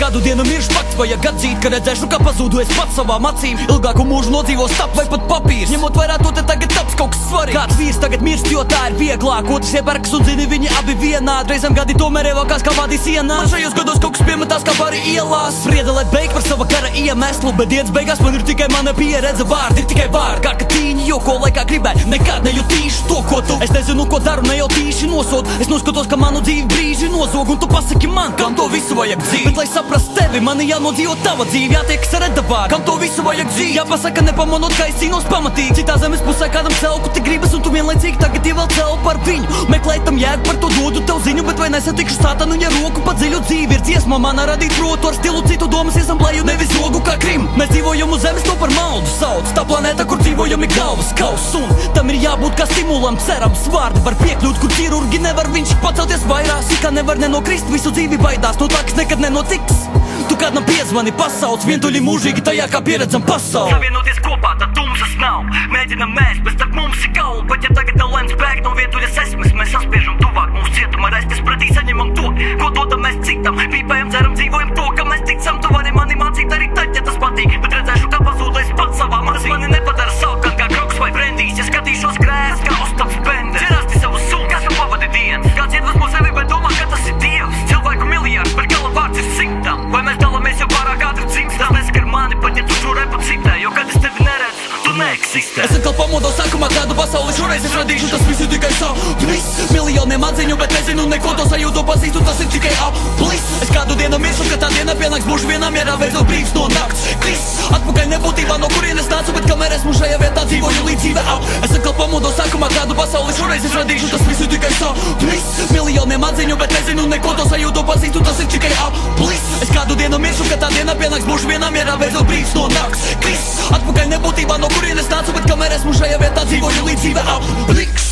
kādu dienu miršu fakts, vajag atzīt, ka redzēšu, kā pazūdu es pats savām acīm. Ilgāku mūžu nodzīvo stap vai pat papīrs. Ņemot vairāk to, te tagad taps kaut kas svarīgs. Kāds vīrs tagad mirst, jo tā ir vieglāk. Otrs iepērkas un zini, viņi abi vienādi. Reizēm gadi tomēr ievākās kā vādi sienās. Man šajos gados kaut kas piemetās kā bari ielās. Sprieda, lai beig par sava kara iemeslu, bet dienas beigās man ir tikai mana pieredze. Vārdi ir tikai vārdi, kā katīņi, jo ko laikā gribēju. Nekad nejutīšu to, ko tu. Es nezinu, ko daru, ne jau tīši nosod. Es noskatos, ka manu dzīvi brīži nozog, un tu pasaki man, kam to visu vajag dzīvi. Bet lai saprast tevi, mani jānodzīvo tava dzīve. Jātiekas ar redavāru, kam to visu vajag dzīvi. Jāpasaka nepamanot, ka es cīnos pamatīgi. Citā zemes pusē kādam celku tik gribas, un tu vienlaicīgi tagad ievēl celu par viņu. Meklēt tam jēgu, par to dodu tev ziņu, bet vai nesatikšu sātanu, ja roku pa dziļu dzīvi ir dziesma manā radīt protu. Ar stilu citu domas iesamblēju, nevis zogu kā Krim. Mēs dzīvojam uz zemes, to par maldu sauc. Tā planēta, kur dzīvojam, ir galvas kauss, un tam ir jābūt kā stimulam. Cerams, vārdi var piekļūt, kur ķirurgi nevar. Viņš pacelties vairās, kā nevar nenokrist, visu dzīvi baidās no tā, kas nekad nenotiks. Tu kādam piezvani, pasauc, vientuļi mūžīgi tajā, kā pieredzam pasauli. Savienoties kopā, tad tumsas nav. Mēģinam mēs, bet starp mums ir kaula. Bet ja tagad nav lems bēgt no vientuļas esmes, mēs saspiežam tuvāk mūsu cietuma restes pretī saņemam to, ko dodam mēs citam. Pīpējam, dzeram, dzīvojam to, ka mēs ticam. Tu vari mani mācīt arī tad, ja tas patīk, bet redzēšu, kā pazūd es pats savā mazī. Mani nepadara salkant kā kroks vai brendīs, ja skatīšos grēs kā uztaps bende. Cerasti savu sunu, kas tu pavadi dienas. Kāds iedvesmo sevi, bet domā, ka tas ir Dievs. Cilvēku miljardi, bet gala vārds ir simtam. Vai mēs dalāmies jau pārāk ātri dzimst? Tas neskar mani, pat ja tu šo repu citē, jo kad es tevi neredzu, tu neeksistē. Es atkal pamodos sākumā kādu pasauli, šoreiz es radīšu, tas viss ir tikai sapnis. Miljoniem atziņu, bet nezinu neko, to sajūtu pazīstu, tas ir tikai aplis. Es kādu dienu miršu, ka tā diena pienāks, būšu vienā mierā, beidzot brīvs no nakts. Kris, atpakaļ nebūtībā, no kurienes nācu, bet kamēr esmu šajā vietā, dzīvoju līdz dzīve ap. Es atkal pamodos sākumā kādu pasauli, šoreiz es radīšu, tas viss ir tikai sapnis. Miljoniem atziņu, bet nezinu neko, to sajūtu pazīstu, tas ir tikai aplis. Es kādu dienu miršu, ka tā diena pienāks, būšu vienā mierā, beidzot brīvs no nakts. Kris, atpakaļ nebūtībā, no kurienes nācu, bet kamēr esmu šajā vietā, dzīvoju līdz dzīve apliks.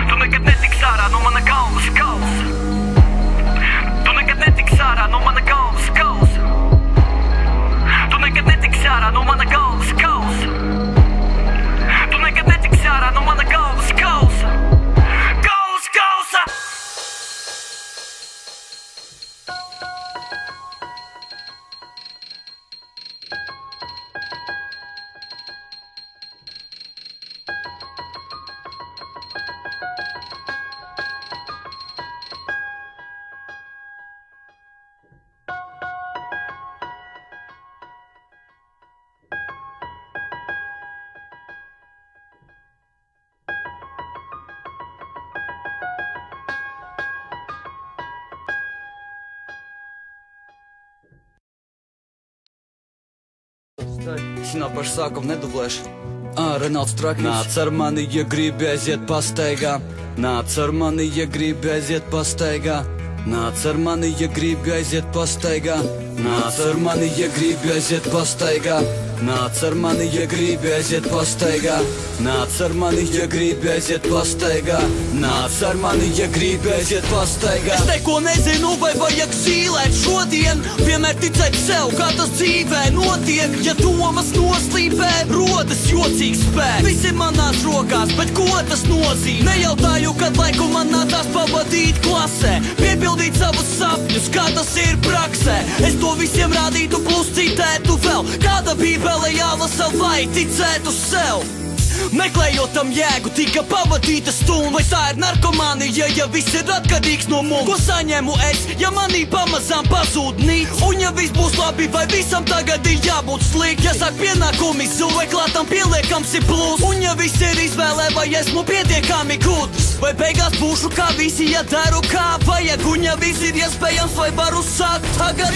Tu nekad netiksi ārā no mana galvas kausa. Tu nekad netiksi ārā no mana galvas kausa. Tu nekad netiksi ārā no mana galvas kausa. Tu nekad netiksi ārā no mana galvas kausa. Kausa! Es no paša sākuma nedublēšu. Renalds Trakis. Nāc ar mani, ja gribi aiziet pastaigā. Nāc ar mani, ja gribi aiziet pastaigā. Nāc ar mani, ja gribi aiziet pastaigā. Nāc ar mani, ja gribi aiziet pastaigā. Nāc ar mani, ja gribi aiziet pastaigā. Nāc ar mani, ja gribi aiziet pastaigā. Nāc ar mani, ja gribi aiziet pastaigā. Es neko nezinu, vai vajag zīlēt šodien. Vienmēr ticēt sev, kā tas dzīvē notiek. Ja domas noslīpē, rodas jocīgs spēks. Viss ir manās rokās, bet ko tas nozīmē? Nejautāju, kad laiku man nācās pavadīt klasē. Piepildīt savus sapņus, kā tas ir praksē. Es to visiem rādītu, plus citētu vēl. Kāda bībele jālasa, lai ticētu sev? Meklējot tam jēgu, tika pavadīta stunda. Vai tā ir narkomānija, ja viss ir atkarīgs no mums? Ko saņemu es, ja manī pamazām pazūd nīc? Un ja viss būs labi, vai visam tagad ir jābūt slikti? Ja sāk pienākumi zūd, vai klātam pieliekams ir plus? Un ja viss ir izvēlē, vai esmu pietiekami gudrs? Vai beigās būšu kā visi, ja daru kā vajag? Un ja viss ir iespējams, vai varu sākt tagad?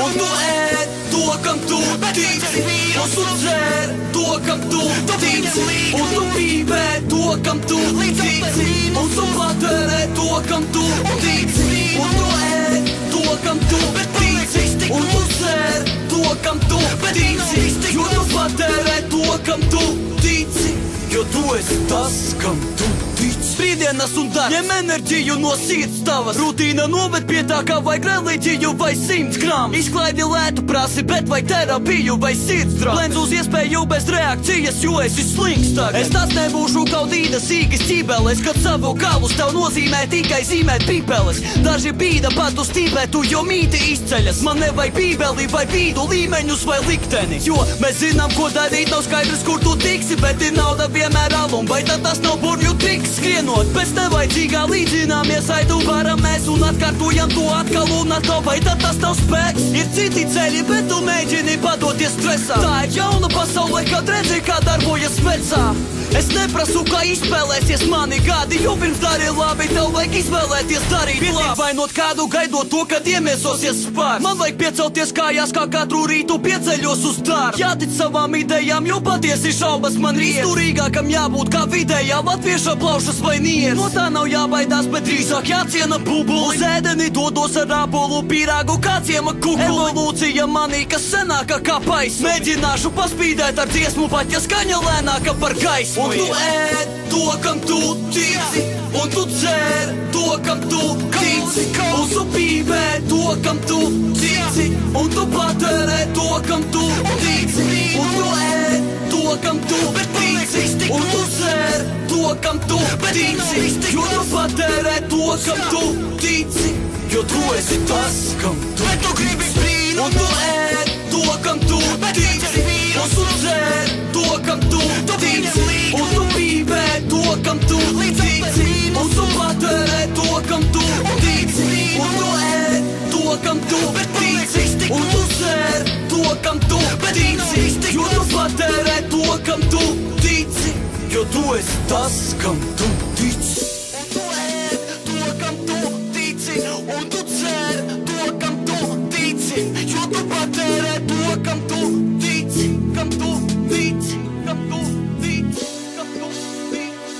Un tu ēd to, kam tu tici. Un tu dzer to, kam tu tici. Un tu pīpē to, kam tu tici. Un tu patērē to, kam tu tici. Un tu ēd to, kam tu tici. Un tu dzer to, kam tu tici. Jo tu patērē to, kam tu tici. Jo tu esi tas, kam tu tici. Brīdī dienas un darbs. Ņem enerģiju no sirds tavas. Rutīna noved pie tā, kā vajag reliģiju vai 100 gramu. Izklaidi lētu prasi, bet vai terapiju vai sirds drāmas. Lens uz iespēju bez reakcijas, jo esi slings tagad. Es tas nebūšu kaut īda sīkas ķībeles, kad savu galus tev nozīmē tikai zīmēt pipeles. Daži bīda pat uz tīpētu, jo mīti izceļas. Man nevajag bībeli vai vīdu līmeņus vai likteni, jo mēs zinām, ko darīt, nav skaidrs, kur tu tiksi, bet ir nauda vienmēr alum. Vai tad tas nav burvju triks? Skrienot pēc nevajadzīgā līdzināmies, aidu varam mēs un atkārtojam to atkal un atkal. Vai tad tas nav spēks? Ir citi ceļi, bet tu mēģini padoties stresā. Tā ir jauna pasaule, kad redzi, kā darbojas vecā. Es neprasu, kā izspēlēsies mani gadi, jo pirms dari labi, tev vajag izvēlēties darīt labi. Vainot kādu, gaidot to, kad iemiesosies spārs. Man vajag piecelties kājās, kā katru rītu pieceļos uz darbu. Jātic savām idejām, jo patiesi šaubas man ir. Izturīgākam jābūt kā vidējā latvieša plaušas vai nieres. No tā nav jābaidās, bet drīzāk jāciena bubuli. Uz ēdeni dodos ar ābolu pīrāgu, kā ciema kukuli. Evolūcija manī, kas senāka kā pais. Mēģināšu paspīdēt ar dziesmu, pat ja skaņa lēnāka par gaismu. Un tu ēd to, kam tu tici, un tu dzer to, kam tu tici, un tu pīvē to, kam tu tici, un tu patērē to, kam tu tici, un tu ēd to, kam tu tici, un tu dzer to, kam tu tici, jo tu patērē to, kam tu tici, jo tu esi tas, kam tu tici. Tu gribi brīnu, un tu ēd to, kam tu tici, un tu dzer to, kam tu tici, un tu pīvē to, kam tu tici, un tu patērē to, kam tu tici, un tu ēd to, kam tu tici, un tu dzer to, kam tu tici, jo tu patērē to, kam tu tici, jo tu esi tas, kam tu tici. Un tu ēd to, kam tu tici, un tu dzer to, kam tu tici, jo tu patērē to, kam tu tici, kam tu tici, kam tu tici, kam tu tici.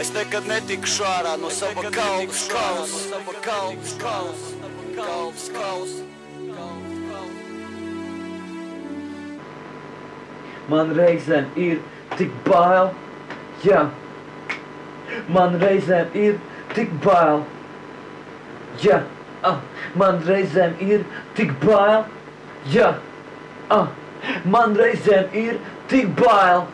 Es nekad netikšu ārā no sava galvas kausa. Man reizēm ir tik bail, jā. Man reizēm ir tik bail, jā. Man reizēm ir tik bail, jā. Man reizēm ir tik bail.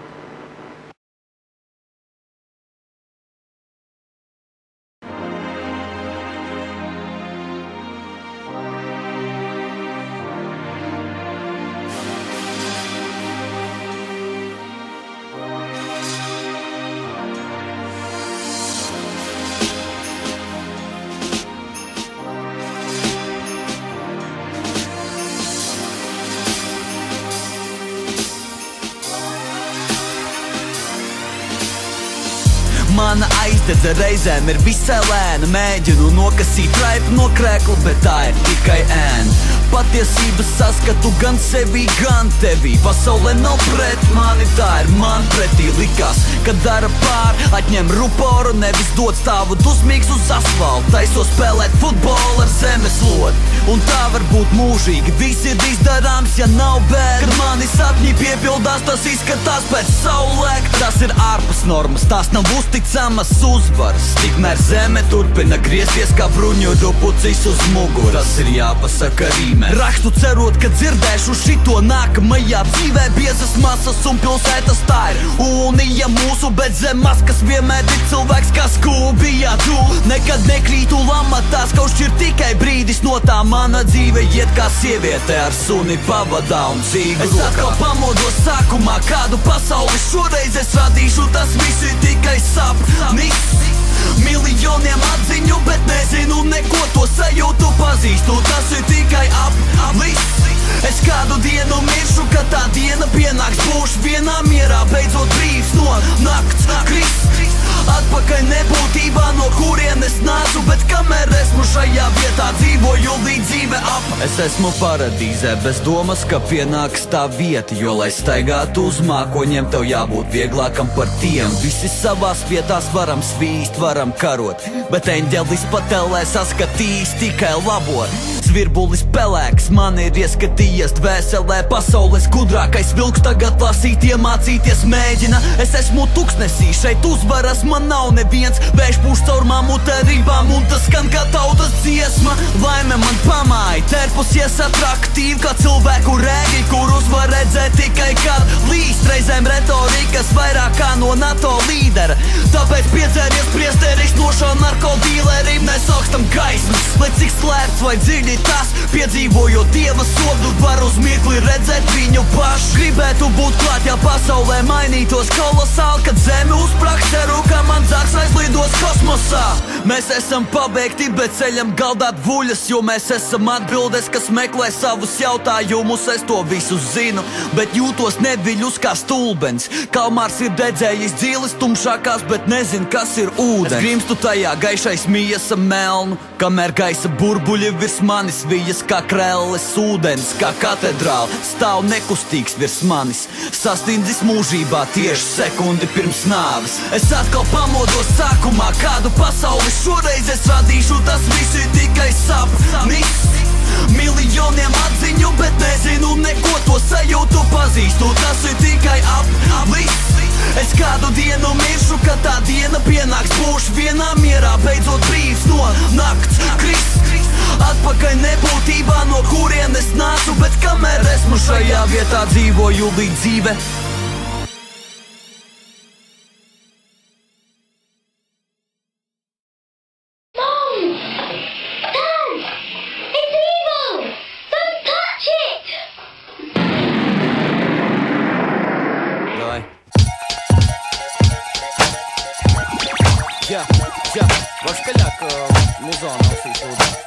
Mana aizdedze reizēm ir visai lēna. Mēģinu nokasīt raipu no krēkla, bet tā ir tikai ēna. Patiesības saskatu gan sevi, gan tevī. Pasaulē nav pret mani, tā ir man pretī. Likās, kad dara pār, atņem ruporu, nevis dod stāvu dusmīgs uz asfaltu. Taiso spēlēt futbolu ar zemeslodi, un tā var būt mūžīgi. Viss ir izdarāms, ja nav bēda. Kad mani sapņi piepildās, tas izskatās pēc saulēkta. Tas ir ārpus normas, tās nav uzticamas uzvaras. Tikmēr zeme turpina griezties kā bruņu dupucis uz muguru. Tas ir jāpasaka rīmē. Rakstu cerot, ka dzirdēšu šito nākamajā dzīvē. Biezas masas un pilsētas tā ir unija mūsu, bet zem maskas vienmēr ir cilvēks kā skūbijā. Tu nekad nekrītu lamatās, kauš ir tikai brīdis. No tā mana dzīve iet kā sieviete ar suni pavadā un cīgu rokā. Es atkal pamodos sākumā, kādu pasauli šoreiz es radīšu. Tas viss ir tikai sapnis. Miljoniem atziņu, bet nezinu neko, to sajūtu pazīstu. Tas ir tikai aplis. Es kādu dienu miršu, kad tā diena pienāks. Būšu vienā mierā, beidzot brīvs no nakts kris. Atpakaļ nebūtībā, no kurienes nācu, bet kamēr esmu šajā vietā, dzīvoju līdz dzīve ap. Es esmu paradīzē, bez domas, ka pienāks tā vieta. Jo, lai staigātu uz mākoņiem, tev jābūt vieglākam par tiem. Visi savās vietās varam svīst, varam karot, bet eņģelis patelē saskatīs tikai labo. virbulis pelēks, man ir ieskatījies dvēselē. Pasaules gudrākais vilks tagad lasīt, iemācīties mēģina. Es esmu tuksnesī, šeit uzvaras man nav neviens. Vējš pūš caur mamuta ribām un tas skan kā tautas dziesma. Laime man pamāja, terpusies atraktīvi kā cilvēku rēgi, kurus var redzēt tikai kad līst. Reizēm retorikas vairāk kā no NATO līdera, tāpēc piedzēries priesteris no šā narkodīleriem. Nesaukstam gaismas, lai cik slēpts vai dziļi tas, piedzīvojot dieva sodu, var uz mirkli redzēt viņu pašu. Gribētu būt klāt, ja pasaulē mainītos kolosāli, kad zemi uzpraks, ceru, ka man zāks aizlidos kosmosā. Mēs esam pabeigti, bet ceļam galdāt vuļas, jo mēs esam atbildes, kas meklē savus jautājumus. Es to visu zinu, bet jūtos neviļus kā stulbens. Kalmārs ir dedzējis dzīles tumšākās, bet nezin, kas ir ūdens. Es grimstu tajā, gaišais miesa melnu, kamēr gaisa burbuļi virs manis vijas kā krelles. Ūdens kā katedrāla stāv nekustīgs virs manis, sastindzis mūžībā tieši sekundi pirms nāves. Es atkal pamodos sākumā, kādu pasauli šoreiz es radīšu. Tas viss ir tikai sapnis, miljoniem atziņu, bet nezinu neko, to sajūtu pazīstu. Tas ir tikai aplis. Es kādu dienu miršu, kad tā diena pienāks, būšu vienā mierā, beidzot brīvs no nakts krist. Atpakaļ nebūtībā, no kurienes nācu, bet kamēr esmu šajā vietā, dzīvoju līdz dzīve. Ваш коляк музон носить тут.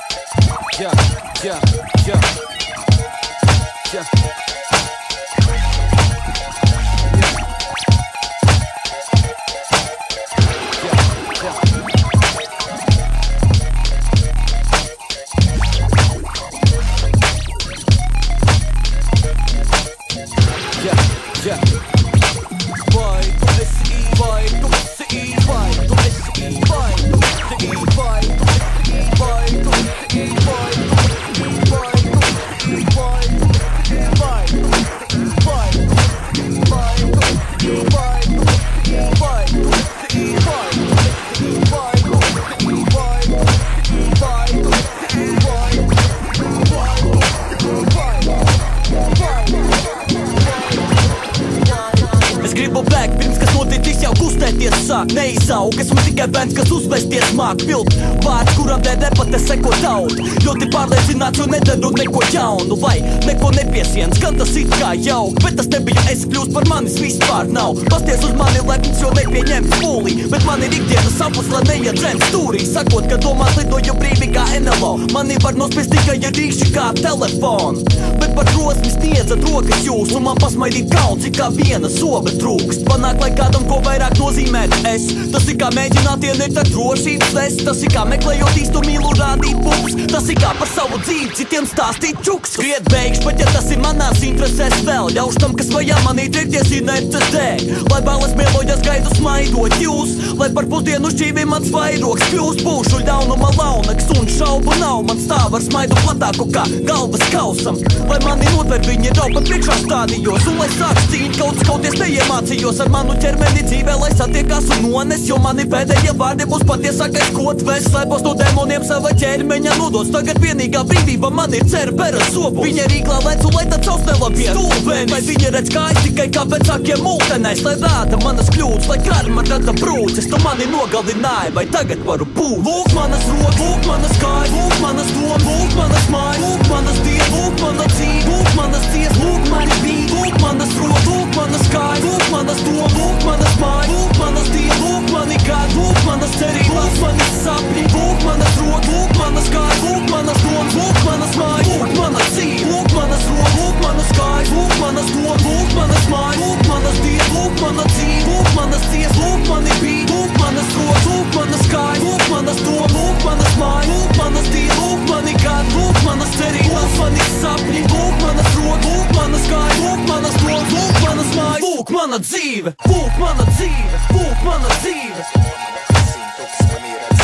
Neizaug, esmu tikai bērns, kas uzvesties māk vilkt vārds, kuram dēļ nepate seko tauta. Ļoti pārliecināts, jo nedaru neko jaunu, vai neko nepiesienas, gan tas it kā jauk. Bet tas nebija es, kļūst par manis vispār nav. Pasties uz mani lepns, jo nepieņemt pūlī, bet man ir ikdienas sapnis, lai neiedzēm stūrī. Sakot, ka domās lidoju brīvi kā NLO, mani var nospiest tikai ja rīkši kā telefonu. Bet par drosmi sniedzat rokas jūs, un man pasmaidīt kauns, it kā viena zobe trūkst. Panāk, lai kādam ko vairāk nozīmēt es. Tas ir kā mēģināt ienirt ar drošības vestu. Tas ir kā meklējot īstu mīlu rādīt pups. Tas ir kā par savu dzīvi citiem stāstīt čuks. Skriet beigšu, bet ja tas ir manās interesēs vēl, ļaušu tam, kas vajā manī driekties inerces dēļ. Lai bailes mielojas gaidu smaidot jūs, lai par pusdienu šķīvi mans vairoks kļūst. Būšu ļaunuma launaks un šaubu nav, man stāv ar smaidu platāku kā galvas kausam. Lai mani notver viņi raupa priekšā stādījos, un lai sāks cīņ kauties neiemācījos ar manu ķermeni dzīvē, lai satiekās un nones, jo mani pēdējie vārdi būs patiesākais kotvēs. Slēpos no demoniem sava ķermeņa nodos, tagad vienīgā brīvība man ir cerbera sobu. Viņa rīklā lecu, lai tad savs nelabien stulbenis, vai viņa redz kājas tikai kā vecākiem mūtenēs, lai rāda manas kļūdas, lai karma rada brūces. Tu mani nogalināji, vai tagad varu būt? Lūk manas rokas, lūk manas kājas, lūk manas domas, lūk manas mājas, lūk manas dienas, lūk mana dzīve, lūk manas tiesas, lūk mani bija, lūk manas rokas, lūk manas kājas, lūk manas domas, lūk manas mājas, lūk manas dienas, lūk mani gadi, lūk manas cerības, lūk manas sapņi, lūk manas rokas, lūk manas kājas, lūk manas domas, lūk manas mājas, lūk mana dzīve, lūk manas rokas, lūk manas kājas, lūk manas domas, lūk manas mājas, lūk manas dienas, lūk mana dzīve, lūk manas tiesas, lūk mani bija, lūk manas rokas, lūk manas kājas, lūk manas domas, lūk manas mājas, lūk manas dienas, lūk mani gadi, lūk manas cerības, lūk mani sapņi, lūk manas rokas, lūk manas kājas, lūk manas domas, lūk manas mājas, lūk mana dzīve, lūk mana dzīve, lūk mana dzīve,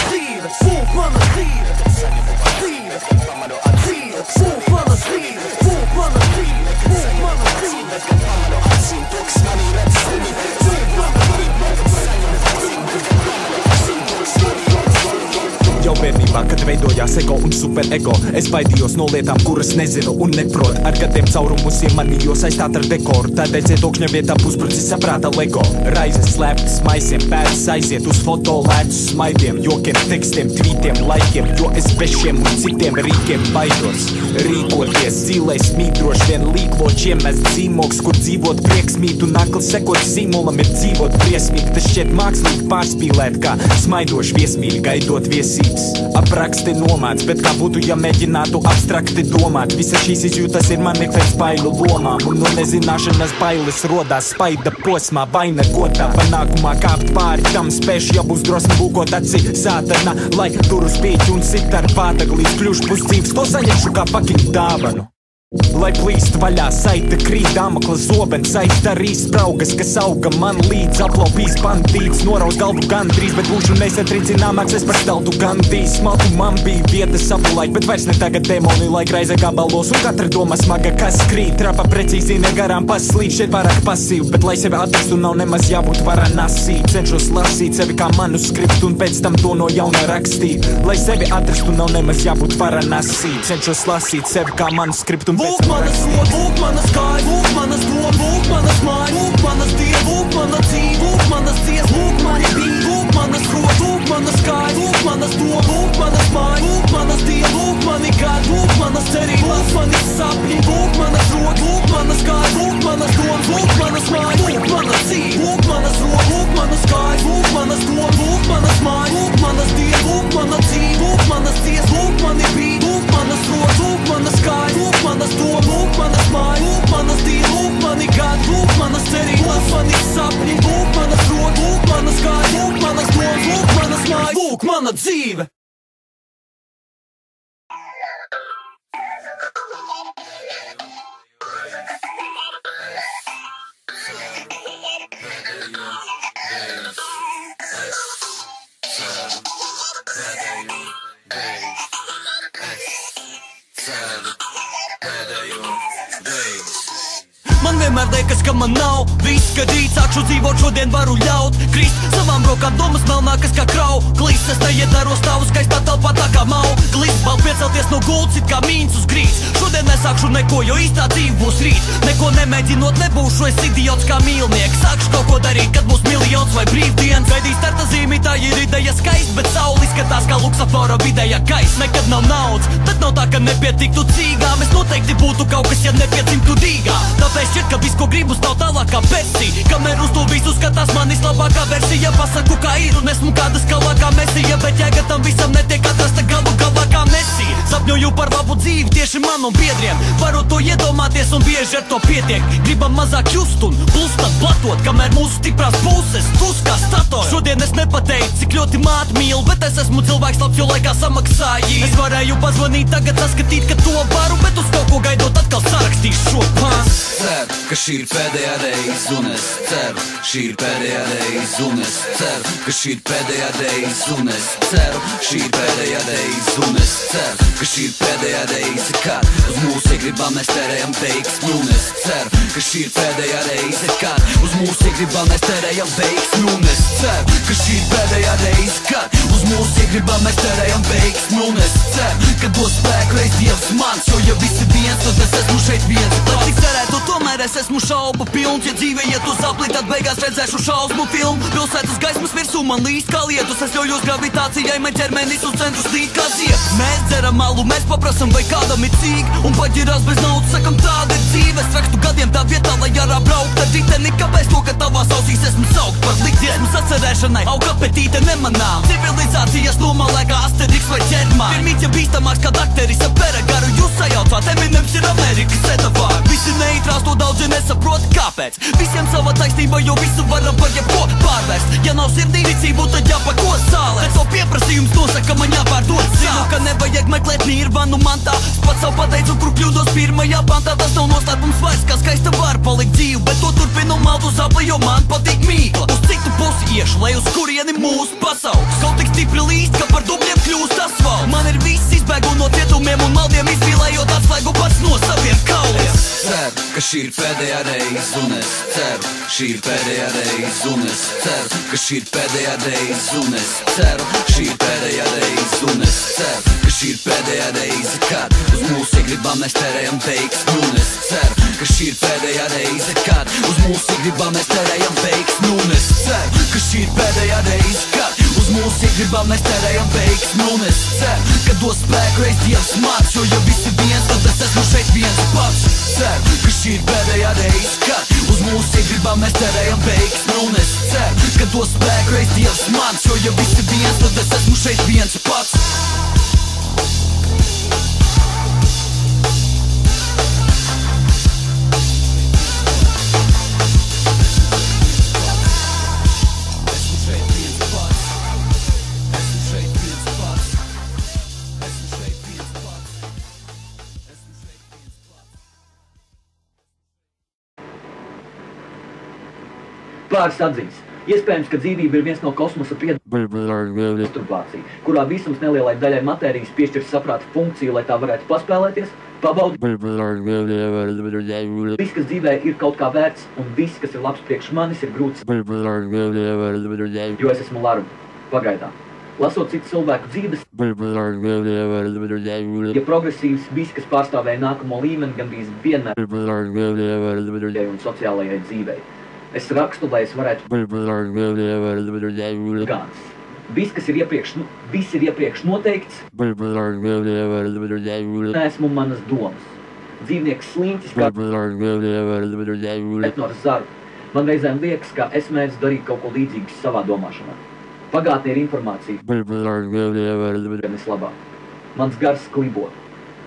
dzīve, lūk mana dzīve, dzīve, dzīve. superego. Es baidījos no lietām, kuras nezinu un neprot. Ar gadiem caurumus iemanījos aizstāt ar dekoru. Tādēļ cietokšņa vietā pusprucis saprāta lego. Raizes slēptas maisiem, pēdas aiziet uz foto lētus smaidiem, jokiem, tekstiem, tvītiem, laikiem, jo es bez šiem un citiem rīkiem baidos. Rīkoties, dzīlēs mīt droši vien līkločiem, mēs dzīmoks, kur dzīvot prieks mīt un akli sekot zīmolam ir dzīvot briesmīgi. Tas šķiet mākslīgi pārspīlēt, kā smaidoši viesmīļi gaidot viesības. Apraksti nomāts, bet kā būtu, ja mēģinātu abstrakti domāt. Visa šīs izjūtas ir manifests bailu lomām, un no nezināšanas bailes rodās spaida posmā. Vai neko tā panākumā kāpt pāri tam spēšu, ja būs drosmi lūkot acī sātana, lai tur uz pīķi un sit ar pātaglīs kļušu pusdzīves. To saņemšu kā fucking dāvanu. Lai plīst vaļā saita krīt, damakla zobens saista arī spraugas, kas auga man līdz aplaupīs bandīts, noraus galvu gandrīz, bet būšu nesatricināmāks, es par staltu gandīs. Smalku man bija vieta sapulaik, bet vairs ne tagad demoni, lai graiza gabalos, un katra doma smaga, kas krīt. Trapa precīzi negarām paslīd, šeit pārāk pasīvi, bet lai sevi atrastu nav nemaz jābūt varanasī. Cenšos lasīt sevi kā manuskriptu un pēc tam to no jauna rakstīt. Lai sevi atrastu nav nemaz jābūt varanasī. Cenšos lasīt sevi kā manuskriptu. Lūk manas rodas, lūk manas kājas, lūk manas domas, lūk manas mājas, lūk manas dievas, lūk mana dzīve, lūk manas dziesmas, lūk mani bija, lūk manas rodas, lūk manas kājas, lūk manas domas, lūk manas mājas, lūk manas dievas, lūk mani gadi, lūk manas cerības, lūk mani sapņi, lūk manas rodas, lūk manas kājas, lūk manas domas, lūk manas mājas, lūk mana dzīve, lūk manas rodas, lūk manas kājas, lūk manas domas, lūk manas mājas, lūk manas dievas, lūk mana dzīve, lūk manas dziesmas, lūk mani bija, lūk manas rodas, lūk manas kājas, lūk manas domas, lūk manas mājas, lūk manas dievas, lūk mani gadi, lūk manas cerības, lūk mani sapņi, lūk manas rodas, lūk manas kājas, lūk manas domas, lūk manas mājas, lūk mana dzīve. Man vienmēr liekas, ka man nav viss, kad rīt sākšu dzīvot, šodien varu ļaut krist savām rokām domas melnākas kā krau. Glīs, es neiedaro stāvu skaistā telpā tā kā mau. Glīs, vēl piecelties no gultas, it kā mīns uz grīz. Šodien nesākšu neko, jo īstā dzīve būs rīt. Neko nemēģinot nebūšu es idiots kā mīlnieks. Sākšu kaut ko darīt, kad būs miljons vai brīvdienas. Gaidīs starta zīmī, tā ir ideja skaist, bet sauli izskatās kā luksaflora vidējā gaisa. Nekad nav naudas, bet nav tā, ka nepietiktu cīgām. Es noteikti būtu kaut kas, ja nepiedzimtu Rīgā. Tāpēc šķiet, ka viss, ko gribu, stāv tālākā versija. Kamēr uz to visu skatās manis labākā versija. Pasaku, kā ir un esmu kāda skalākā mesija, bet jēga tam visam netiek atrasta galu galā kā nesija. Sapņoju par labu dzīvi tieši man un biedriem. Varu to iedomāties un bieži ar to pietiek. Gribam mazāk just un plūstat platot, kamēr mūsu stiprās puses tus kā statori. Šodien es nepateicu, cik ļoti māti mīlu, bet es esmu cilvēks labs, jo laikā samaksāji. Es varēju pazvanīt tagad, saskatīt, ka to varu, bet uz kaut ko gaidot atkal sarakstīšu šo pāns. Ceru, ka šī ir pēdējā reize, un es ceru, šī ir pēdējā reize, un es ceru, ka šī ir pēdējā reize, un es ceru, šī ir pēdējā reize, un es ceru, ka šī ir pēdējā reize, kad uz mūsu iegribām mēs tērējam veiksmi, un es ceru, ka šī ir pēdējā reize, kad uz mūsu iegribām mēs tērējam veiksmi, un es ceru, ka šī ir pēdējā reize, kad uz mūsu iegribām mēs tērējam veiksmi, un es ceru, ka dos spēku reiz Dievs mans, jo ja visi viens, tad es esmu šeit viens. Lai cik cerētu, tomēr es esmu šaubu pilns. Ja dzīve iet uz apli, tad beigās redzēšu šausmu filmu. Pilsētas gaismas virsū man līst kā lietus. Es ļaujos gravitācijai, man ķermenis uz centru slīd kā ziet. Mēs dzeram malu, mēs paprasam, vai kādam ir cīgi. Un paģirās bez naudas, sakam, tāda ir dzīve. Es rakstu gadiem tā vietā, lai ārā braukt ar riteni. Kāpēc to, ka tavās ausīs esmu saukt par likdziesmas atcerēšanai? Auga apetīte nemanām. Civilizācijas nomalē kā Asterix vai ķermā. Pirmīt, ja bīstamāks kā dakteris ar peragaru. Jūs sajaucāt, Eminems ir Amerikas etavāri. Visi neitrās, to daudzi nesaprot, kāpēc. Visiem sava taisnība, jo visu varam par jebko pārvērst. Ja nav sirdī rīcību, tad jāpako sālē. Bet savu pieprasījums nosaka, man jāpārdod. Zinu, ka nevajag meklēt nirvanu mantā. Es pats savu pateicu, kur kļūdos pirmajā pantā. Tas nav noslēpums vairs, kā skaista var palikt dzīvu. Bet to turpinu malt uz apli, jo man patīk mīkla. Uz citu pusi iešu, lai uz kurieni mūs pasauks. Kaut tik stipri līst, ka par dubļiem kļūst asfalts. Man ir viss izbēgu no cietumiem un maldiem izbīlējot atslēgu pats no saviem kauliem. Ceru, ka šī ir pēdējā reize, un es ceru, šī ir pēdējā reize, un es ceru, ka šī ir pēdējā reize, un es ceru, šī ir pēdējā reize, un es ceru, ka šī ir pēdējā reize, kad uz mūsu iegribām mēs tērējam veiksmi, un es ceru, ka šī ir pēdējā reize, kad uz mūsu iegribām mēs tērējam veiksmi, un es ceru, ka šī ir pēdējā reize, kad uz mūsu iegribām mēs tērējam veiksmi, un es ceru, ka dos spēku reiz Dievs mans, jo ja visi viens, tad es esmu šeit viens pats. Ceru, ka šī ir pēdējā reize, kad uz mūsu iegribām mēs tērējam veiksmi, un es ceru, ka dos spēku reiz Dievs mans, jo ja visi viens, tad es esmu šeit viens pats. Pāris atzīmes. Iespējams, ka dzīvība ir viens no kosmosa masturbācija, kurā visums nelielai daļai matērijas piešķir saprāta funkciju, lai tā varētu paspēlēties, pabaudīt. Viss, kas dzīvē ir kaut kā vērts, un viss, kas ir labs priekš manis, ir grūts, jo es esmu larva. Pagaidām. Lasot citu cilvēku dzīves, ja progresīvs viss, kas pārstāvēja nākamo līmeni, gandrīz vienmēr un sociālajai dzīvei. Es rakstu, lai es varētu gāns. Viss, kas ir iepriekš noteikts, esmu manas domas. Dzīvnieks sliņķis, kā etnors zaru. Man reizēm liekas, ka es mēdzu darīt kaut ko līdzīgu savā domāšanā. Pagātnē ir informācija, labā. Mans gars klibo.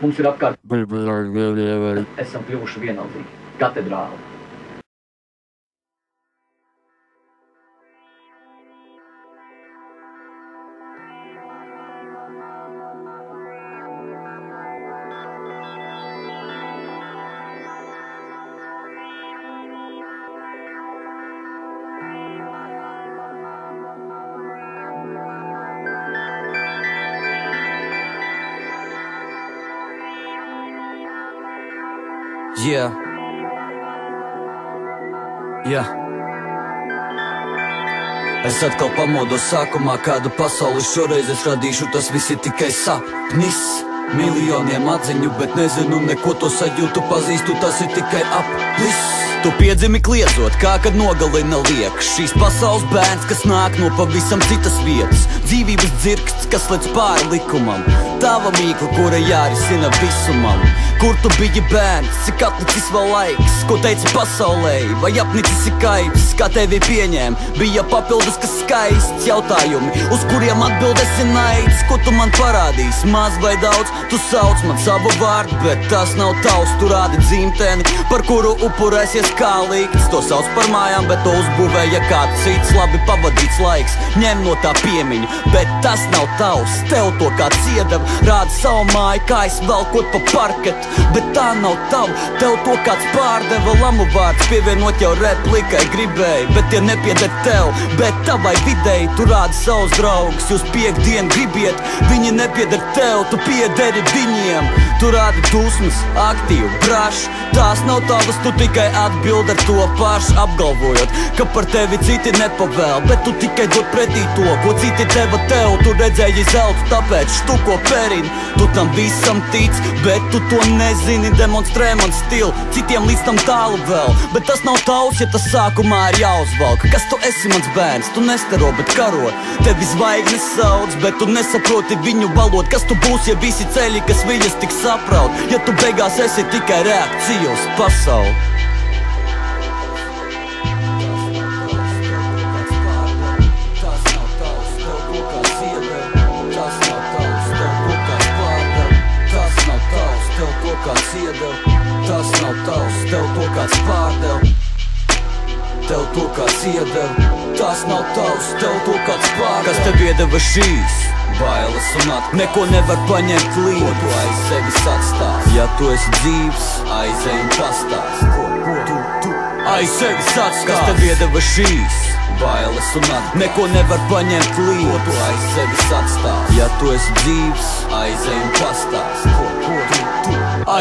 Mums ir apkārt, esam kļuvuši vienaldzīgi. Katedrāli. Yeah. Es atkal pamodos sākumā kādu pasauli šoreiz es radīšu, tas viss ir tikai sapnis. Miljoniem atziņu, bet nezinu neko, to sajūtu pazīstu, tas ir tikai aplis. Tu piedzimi kliedzot, kā kad nogalina liekas. Šīs pasaules bērns, kas nāk no pavisam citas vietas. Dzīvības dzirksts, kas lec pāri likumam. Tava mīkla, kura jārisina visumam. Kur tu biji bērns, cik atlicis vēl laiks? Ko teici pasaulē, vai apnicis ir kaifs? Kā tevi pieņēma, bija papildus, kas skaists jautājumi, uz kuriem atbildes ir naids. Ko tu man parādīsi, maz vai daudz? Tu sauc man savu vārdu, bet tas nav tavs. Tu rādi dzimteni, par kuru upurēsies kā līgts. To sauc par mājām, bet to uzbūvēja kāds cits. Labi pavadīts laiks, ņem no tā piemiņu, bet tas nav tavs. Tev to kāds iedeva, rāda savu māju, kā es velkot pa parketu. Bet tā nav tava, tev to kāds pārdeva. Lamu vārds pievienot jau replikai gribēji, bet tie nepieder tev, bet tavai videi. Tu rādi savus draugus, jūs piekdien gribiet, viņi nepieder tev, tu piederi viņiem. Tu rādi dusmas, aktīvu, brašu, tās nav tavas, tu tikai atbild ar to pašu, apgalvojot, ka par tevi citi nepavēl, bet tu tikai dod pretī to, ko citi deva tev. Tu redzēji zeltu, tāpēc štuko perini, tu tam visam tic, bet tu to nezini, demonstrē man stilu, citiem līdz tam tālu vēl. Bet tas nav tavs, ja tas sākumā ir jāuzvalk. Kas tu esi, mans bērns? Tu nestaro, bet karo. Tevi zvaigznes sauc, bet tu nesaproti viņu valodu. Kas tu būsi, ja visi ceļi, kas viņas tik sapraut? Ja tu beigās esi tikai reakcija uz pasauli. Tas nav tavs, tev to kāds pārdev. Tev to kāds iedeva. Tas nav tavs, tev to kāds pārdev. Kas tev iedeva šīs bailes un atklāt? Neko nevar paņemt līdzi, ko tu aiz sevis atstās. Ja tu esi dzīvs, aizej un pastāst. Ko tu aiz sevis atstās? Kas tev iedeva šīs bailes un atklāt? Neko nevar paņemt līdzi, ko tu aiz sevis atstās. Ja tu esi dzīvs, aizej un pastāst. Ko tu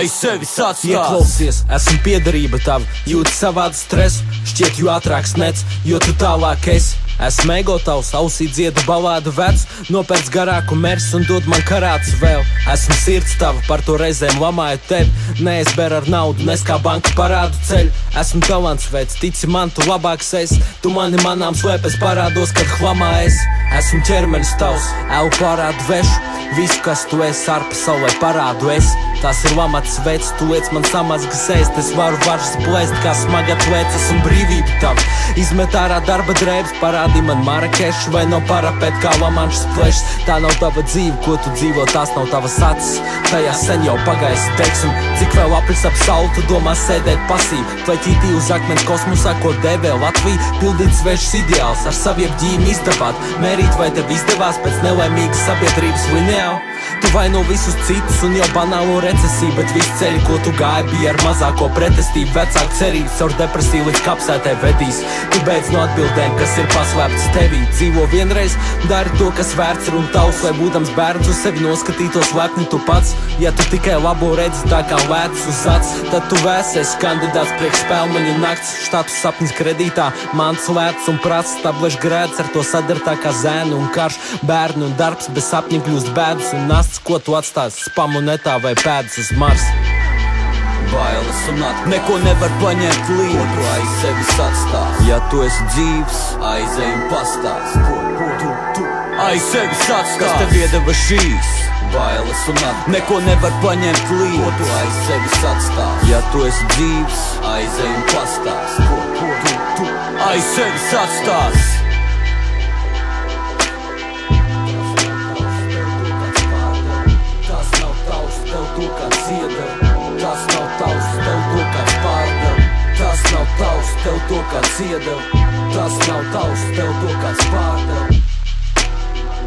aiz sevis atstās. Ieklausies, esmu piederība tava, jūti savādu stresu, šķiet jo ātrāks nec, jo tu tālāk esi. Esmu ego tavs, ausī dziedu balādu vecu, nopērts garāku mers un dod man karāts vēl. Esmu sirds tava, par to reizēm lamāju tevi, neizber ar naudu, nes kā banka parādu ceļu. Esmu talants veids, tici man, tu labāks esi, tu mani manām slēpes parādos, kad hlamā esi. Esmu ķermenis tavs, elu pārādu vešu, visu, kas tu esi, ar pasaulē parādu esi. Tās ir lamats veids, tu liec man samazgas ēst, es varu varžas plēst, kā smaga atlēc, esmu brīvība tava. Izmet ārā darba drēbes, parādi man Marakešu, vai no parapēt kā lamanšas plešas. Tā nav tava dzīve, ko tu dzīvo, tās nav tavas acis, tajā sen jau pagaisi, teiksim, cik vēl aplis ap sauli, tu domā sēdēt pasīvi, pleķītī uz akmens kosmosā, ko dēvē Latvija, pildīt svešas ideāls, ar saviem ģīm izdabāt, mērīt, vai tev izdevās pēc nelaimīgas sabiedrības lineāli. Tu vaino visus citus un jau banālo recesiju, bet visi ceļi, ko tu gāji, bija ar mazāko pretestību. Vecāku cerības caur depresiju līdz kapsētē vedīs. Tu beidz no atbildēm, kas ir paslēptas tevī. Dzīvo vienreiz, dari to, kas vērts ir un tavs, lai būdams bērns uz sevi noskatītos lepni tu pats. Ja tu tikai labo redzi tā kā lētas uz acs, tad tu vēsies kandidāts priekš spēlmaņu nakts. Štatu sapnis kredītā, mans lētas un prats, tablešu grēds, ar to sadartā kā zēnu un karš. Bērnu un darbs bez sapņiem kļūst bēdas un nasts, ko tu atstāsi spamu netā vai pēdas uz Mars. Bailes un neko nevar paņemt līdzi, ko tu aiz sevis atstās. Ja tu esi dzīvs, aizej un pastāst, ko tu aiz sevis atstās. Kas tev iedeva šīs bailes un neko nevar paņemt līdzi, ko tu aiz sevis atstās. Ja tu esi dzīvs, aizej un pastāst, ko tu aiz sevis atstās. Tas nav tavs, tev to kāds pārdev. Tas nav tavs, tev to kāds iedev. Tas nav tavs, tev to kāds pārdev.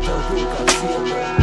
Tev to kāds iedev.